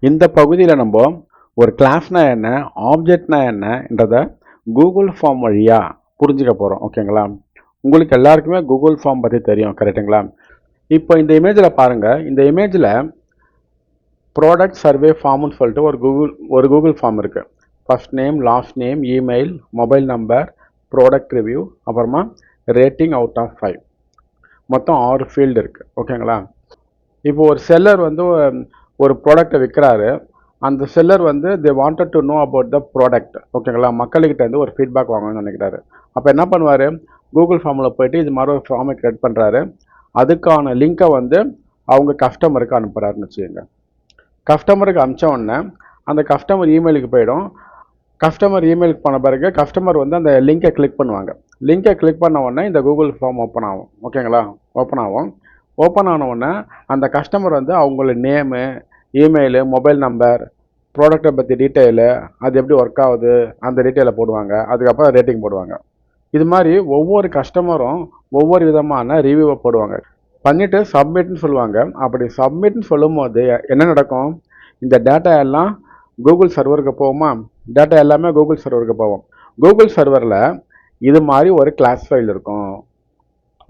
இந்த பகுதியில் நம்ம ஒரு கிளாஸ்னா என்ன, ஆப்ஜெக்ட்னா என்னன்றதை கூகுள் ஃபார்ம் வழியாக புரிஞ்சுக்க போகிறோம். ஓகேங்களா? உங்களுக்கு எல்லாருக்குமே கூகுள் ஃபார்ம் பற்றி தெரியும், கரெக்டுங்களா? இப்போ இந்த இமேஜில் பாருங்கள். இந்த இமேஜில் ப்ராடக்ட் சர்வே ஃபார்ம்னு சொல்லிட்டு ஒரு கூகுள் ஃபார்ம் இருக்குது. First name, last name, email, mobile number, product review, அப்புறமா ரேட்டிங் அவுட் ஆஃப் 5. மொத்தம் 6 ஃபீல்டு இருக்குது. ஓகேங்களா? இப்போ ஒரு செல்லர் வந்து ஒரு ப்ராடக்டை விற்கிறாரு. அந்த செல்லர் வந்து they wanted to know about the product. ஓகேங்களா? மக்கள்கிட்ட இருந்து ஒரு ஃபீட்பேக் வாங்கணும்னு நினைக்கிறாரு. அப்போ என்ன பண்ணுவார், கூகுள் ஃபார்மில் போயிட்டு இது மாதிரி ஒரு ஃபார்மை கிரியேட் பண்ணுறாரு. அதுக்கான லிங்க்கை வந்து அவங்க கஸ்டமருக்கு அனுப்புகிறாருன்னு வச்சுக்கோங்க. கஸ்டமருக்கு அனுப்பிச்ச உடனே அந்த கஸ்டமர் இமெயிலுக்கு போயிடும். கஸ்டமர் இமெயிலுக்கு போன பிறகு கஸ்டமர் வந்து அந்த லிங்கை கிளிக் பண்ணுவாங்க. லிங்கை கிளிக் பண்ண உடனே இந்த கூகுள் ஃபார்ம் ஓப்பன் ஆகும். ஓகேங்களா? ஓப்பன் ஆகும். ஓப்பன் ஆன உடனே அந்த கஸ்டமர் வந்து அவங்களோட நேமு, இமெயிலு, மொபைல் நம்பர், ப்ராடக்டை பற்றி டீட்டெயிலு, அது எப்படி ஒர்க் ஆகுது அந்த டீட்டெயிலை போடுவாங்க. அதுக்கப்புறம் ரேட்டிங் போடுவாங்க. இது மாதிரி ஒவ்வொரு கஸ்டமரும் ஒவ்வொரு விதமான ரிவ்யூவை போடுவாங்க. பண்ணிவிட்டு சப்மிட்னு சொல்லுவாங்க. அப்படி சப்மிட்னு சொல்லும் போது என்ன நடக்கும், இந்த டேட்டா எல்லாம் கூகுள் சர்வருக்கு போகுமா? டேட்டா எல்லாமே கூகுள் சர்வருக்கு போகும். கூகுள் சர்வரில் இது மாதிரி ஒரு கிளாஸ் ஃபைல் இருக்கும்.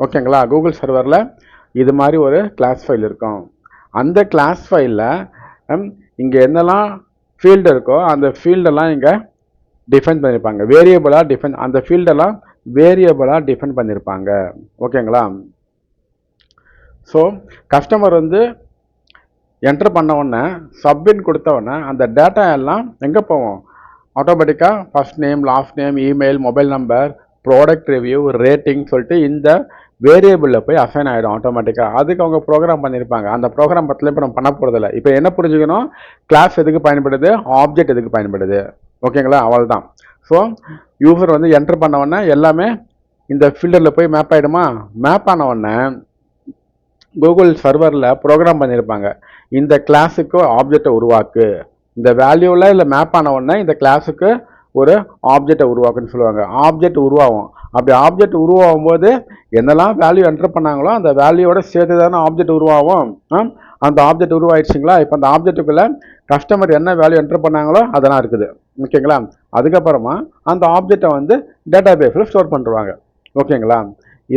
ஓகேங்களா? கூகுள் சர்வரில் இது மாதிரி ஒரு கிளாஸ் ஃபைல் இருக்கும். அந்த கிளாஸ் ஃபைலில் இங்கே என்னெல்லாம் ஃபீல்டு இருக்கோ அந்த ஃபீல்டெல்லாம் இங்கே டிஃபைன் பண்ணியிருப்பாங்க. அந்த ஃபீல்டெல்லாம் வேரியபிளாக டிஃபைன் பண்ணியிருப்பாங்க. ஓகேங்களா? ஸோ கஸ்டமர் வந்து என்டர் பண்ண உடனே, சப்மிட் கொடுத்த உடனே அந்த டேட்டா எல்லாம் எங்கே போவோம்? ஆட்டோமேட்டிக்காக first name, last name, email, mobile number, product review, rating சொல்லிட்டு இந்த வேரியபிளில் போய் அசைன் ஆகிடும் ஆட்டோமேட்டிக்காக. அதுக்கு அவங்க ப்ரோக்ராம் பண்ணியிருப்பாங்க. அந்த ப்ரோக்ராம் பற்றில இப்போ நம்ம பண்ண போகிறதில்ல. இப்போ என்ன புரிஞ்சுக்கணும், கிளாஸ் எதுக்கு பயன்படுது, ஆப்ஜெக்ட் எதுக்கு பயன்படுது. ஓகேங்களா? அவள் தான். ஸோ யூசர் வந்து என்டர் பண்ண உடனே எல்லாமே இந்த ஃபில்டரில் போய் மேப் ஆகிடுமா? மேப் ஆன உடனே கூகுள் சர்வரில் ப்ரோக்ராம் பண்ணியிருப்பாங்க. இந்த கிளாஸுக்கு ஆப்ஜெக்டை உருவாக்கு, இந்த வேல்யூவில் இல்லை மேப் ஆன உடனே இந்த கிளாஸுக்கு ஒரு ஆப்ஜெக்டை உருவாக்குன்னு சொல்லுவாங்க. ஆப்ஜெக்ட் உருவாகும். அப்படி ஆப்ஜெக்ட் உருவாகும் போது என்னெல்லாம் வேல்யூ என்டர் பண்ணாங்களோ அந்த வேல்யூவோட சேர்த்து தானே ஆப்ஜெக்ட் உருவாகும். அந்த ஆப்ஜெக்ட் உருவாயிடுச்சிங்களா? இப்போ அந்த ஆப்ஜெக்ட்டுக்குள்ளே கஸ்டமர் என்ன வேல்யூ என்டர் பண்ணாங்களோ அதெல்லாம் இருக்குது. ஓகேங்களா? அதுக்கப்புறமா அந்த ஆப்ஜெக்டை வந்து டேட்டா பேஸில் ஸ்டோர் பண்ணுறாங்க. ஓகேங்களா?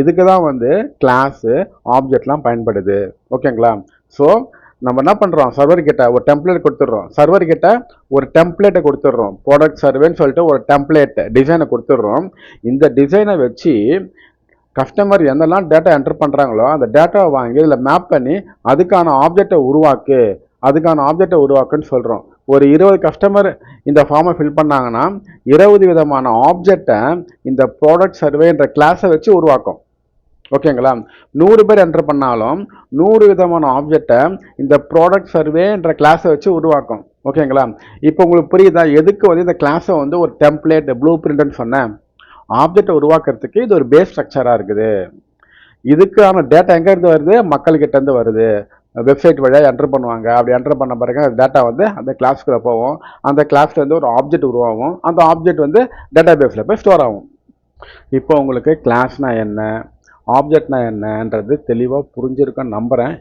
இதுக்கு தான் வந்து கிளாஸு, ஆப்ஜெக்ட்லாம் பயன்படுது. ஓகேங்களா? ஸோ நம்ம என்ன பண்ணுறோம், சர்வர்கிட்ட ஒரு டெம்ப்ளேட் கொடுத்துட்றோம். சர்வர்கிட்ட ஒரு டெம்ப்ளேட்டை கொடுத்துட்றோம். ப்ராடக்ட் சர்வேன்னு சொல்லிட்டு ஒரு டெம்ப்ளேட் டிசைனை கொடுத்துட்றோம். இந்த டிசைனை வச்சு கஸ்டமர் என்னெல்லாம் டேட்டா என்டர் பண்ணுறாங்களோ அந்த டேட்டாவை வாங்கி இதில் மேப் பண்ணி அதுக்கான ஆப்ஜெக்டை உருவாக்குன்னு சொல்கிறோம். ஒரு 20 கஸ்டமர் இந்த ஃபார்மை ஃபில் பண்ணாங்கன்னா 20 விதமான ஆப்ஜெக்டை இந்த ப்ராடக்ட் சர்வேன்ற கிளாஸை வச்சு உருவாக்கும். ஓகேங்களா? 100 பேர் என்டர் பண்ணாலும் 100 விதமான ஆப்ஜெக்டை இந்த ப்ராடக்ட் சர்வேன்ற கிளாஸை வச்சு உருவாக்கும். ஓகேங்களா? இப்போ உங்களுக்கு புரியுதா எதுக்கு வந்து இந்த கிளாஸை வந்து ஒரு டெம்ப்ளேட், ப்ளூ பிரிண்ட்னு சொன்னேன்? ஆப்ஜெக்டை உருவாக்குறதுக்கு இது ஒரு பேஸ் ஸ்ட்ரக்சராக இருக்குது. இதுக்கான டேட்டா எங்கேருந்து வருது? மக்கள்கிட்டேருந்து வருது. வெப்சைட் வழியாக என்டர் பண்ணுவாங்க. அப்படி என்டர் பண்ண பிறகு அந்த டேட்டா வந்து அந்த கிளாஸ்க்குள்ளே போவோம். அந்த கிளாஸ்லேருந்து ஒரு ஆப்ஜெக்ட் உருவாகும். அந்த ஆப்ஜெக்ட் வந்து டேட்டா பேஸில் போய் ஸ்டோர் ஆகும். இப்போ உங்களுக்கு கிளாஸ்னால் என்ன, ஆப்ஜெக்ட்னா என்னன்றது தெளிவாக புரிஞ்சிருக்குன்னு நம்புகிறேன்.